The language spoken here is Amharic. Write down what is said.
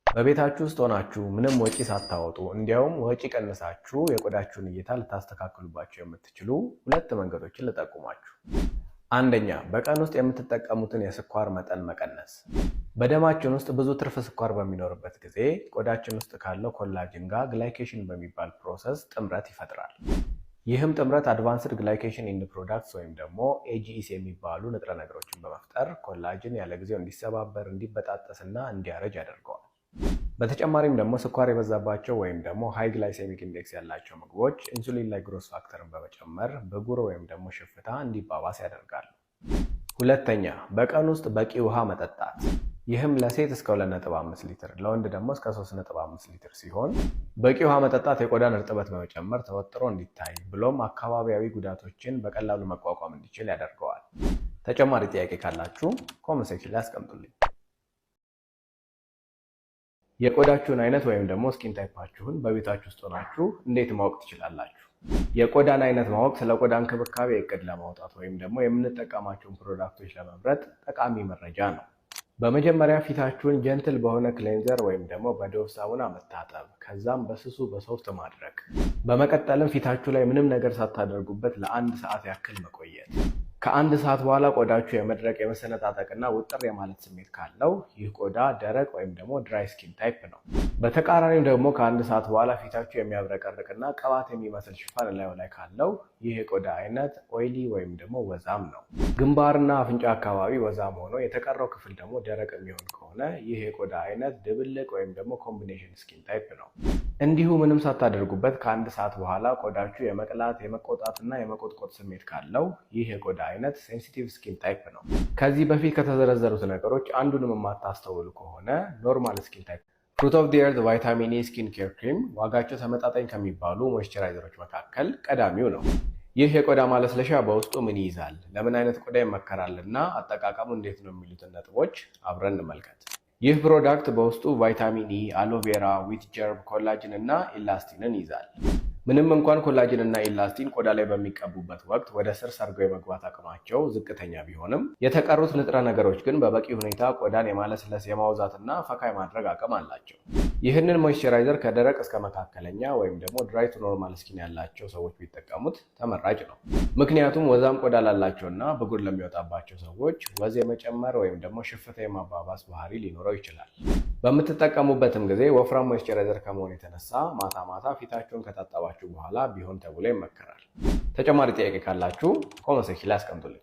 በቤታችሁ ውስጥ ሆናችሁ ምንም ወጪ ሳታወጡ እንዲያውም ወጪ ቀንሳችሁ የቆዳችሁን እይታ ልታስተካክሉባቸው የምትችሉ ሁለት መንገዶችን ልጠቁማችሁ። አንደኛ፣ በቀን ውስጥ የምትጠቀሙትን የስኳር መጠን መቀነስ። በደማችን ውስጥ ብዙ ትርፍ ስኳር በሚኖርበት ጊዜ ቆዳችን ውስጥ ካለው ኮላጅን ጋር ግላይኬሽን በሚባል ፕሮሰስ ጥምረት ይፈጥራል። ይህም ጥምረት አድቫንስድ ግላይኬሽን ኢንድ ፕሮዳክትስ ወይም ደግሞ ኤጂኢስ የሚባሉ ንጥረ ነገሮችን በመፍጠር ኮላጅን ያለ ጊዜው እንዲሰባበር፣ እንዲበጣጠስና እንዲያረጅ ያደርገዋል። በተጨማሪም ደግሞ ስኳር የበዛባቸው ወይም ደግሞ ሃይ ግላይሴሚክ ኢንዴክስ ያላቸው ምግቦች ኢንሱሊን ላይ ግሮስ ፋክተርን በመጨመር ብጉር ወይም ደግሞ ሽፍታ እንዲባባስ ያደርጋሉ። ሁለተኛ፣ በቀን ውስጥ በቂ ውሃ መጠጣት። ይህም ለሴት እስከ 2.5 ሊትር ለወንድ ደግሞ እስከ 3.5 ሊትር ሲሆን በቂ ውሃ መጠጣት የቆዳን እርጥበት በመጨመር ተወጥሮ እንዲታይ ብሎም አካባቢያዊ ጉዳቶችን በቀላሉ መቋቋም እንዲችል ያደርገዋል። ተጨማሪ ጥያቄ ካላችሁ ኮሜንት ሴክሽን ላይ አስቀምጡልኝ። የቆዳችሁን አይነት ወይም ደግሞ ስኪን ታይፓችሁን በቤታችሁ ውስጥ ሆናችሁ እንዴት ማወቅ ትችላላችሁ? የቆዳን አይነት ማወቅ ስለ ቆዳ እንክብካቤ እቅድ ለማውጣት ወይም ደግሞ የምንጠቀማቸውን ፕሮዳክቶች ለመምረጥ ጠቃሚ መረጃ ነው። በመጀመሪያ ፊታችሁን ጀንትል በሆነ ክሌንዘር ወይም ደግሞ በዶቭ ሳሙና መታጠብ፣ ከዛም በስሱ በሶፍት ማድረቅ። በመቀጠልም ፊታችሁ ላይ ምንም ነገር ሳታደርጉበት ለ1 ሰዓት ያክል መቆየት። ከ1 ሰዓት በኋላ ቆዳችሁ የመድረቅ የመሰነጣጠቅና ውጥር የማለት ስሜት ካለው ይህ ቆዳ ደረቅ ወይም ደግሞ ድራይ ስኪን ታይፕ ነው። በተቃራኒው ደግሞ ከ1 ሰዓት በኋላ ፊታችሁ የሚያብረቀርቅና ቅባት የሚመስል ሽፋን ላዩ ላይ ካለው ይህ የቆዳ አይነት ኦይሊ ወይም ደግሞ ወዛም ነው። ግንባርና አፍንጫ አካባቢ ወዛም ሆኖ የተቀረው ክፍል ደግሞ ደረቅ የሚሆን ከሆነ ይህ የቆዳ አይነት ድብልቅ ወይም ደግሞ ኮምቢኔሽን ስኪን ታይፕ ነው። እንዲሁ ምንም ሳታደርጉበት ከ1 ሰዓት በኋላ ቆዳችሁ የመቅላት የመቆጣትና የመቆጥቆጥ ስሜት ካለው ይህ የቆዳ አይነት ሴንሲቲቭ ስኪን ታይፕ ነው። ከዚህ በፊት ከተዘረዘሩት ነገሮች አንዱንም የማታስተውሉ ከሆነ ኖርማል ስኪን ታይፕ። ፍሩት ኦፍ ዲ ኤርዝ ቫይታሚን ኤ ስኪን ኬር ክሪም ዋጋቸው ተመጣጣኝ ከሚባሉ ሞይስቸራይዘሮች መካከል ቀዳሚው ነው። ይህ የቆዳ ማለስለሻ በውስጡ ምን ይይዛል፣ ለምን አይነት ቆዳ ይመከራል እና አጠቃቀሙ እንዴት ነው የሚሉትን ነጥቦች አብረን እንመልከት። ይህ ፕሮዳክት በውስጡ ቫይታሚን ኢ፣ አሎቬራ፣ ዊት ጀርም፣ ኮላጅን እና ኢላስቲንን ይይዛል። ምንም እንኳን ኮላጅን እና ኢላስቲን ቆዳ ላይ በሚቀቡበት ወቅት ወደ ስር ሰርገው የመግባት አቅማቸው ዝቅተኛ ቢሆንም የተቀሩት ንጥረ ነገሮች ግን በበቂ ሁኔታ ቆዳን የማለስለስ የማውዛትና ፈካ የማድረግ አቅም አላቸው። ይህንን ሞይስቸራይዘር ከደረቅ እስከ መካከለኛ ወይም ደግሞ ድራይ ቱ ኖርማል ስኪን ያላቸው ሰዎች ቢጠቀሙት ተመራጭ ነው። ምክንያቱም ወዛም ቆዳ ላላቸውና ብጉር ለሚወጣባቸው ሰዎች ወዝ የመጨመር ወይም ደግሞ ሽፍታ የማባባስ ባህሪ ሊኖረው ይችላል። በምትጠቀሙበትም ጊዜ ወፍራም ሞይስቸራይዘር ከመሆኑ የተነሳ ማታ ማታ ፊታችሁን ከታጠባችሁ በኋላ ቢሆን ተብሎ ይመከራል። ተጨማሪ ጥያቄ ካላችሁ ኮሜንት ሴክሽን ላይ አስቀምጡልኝ።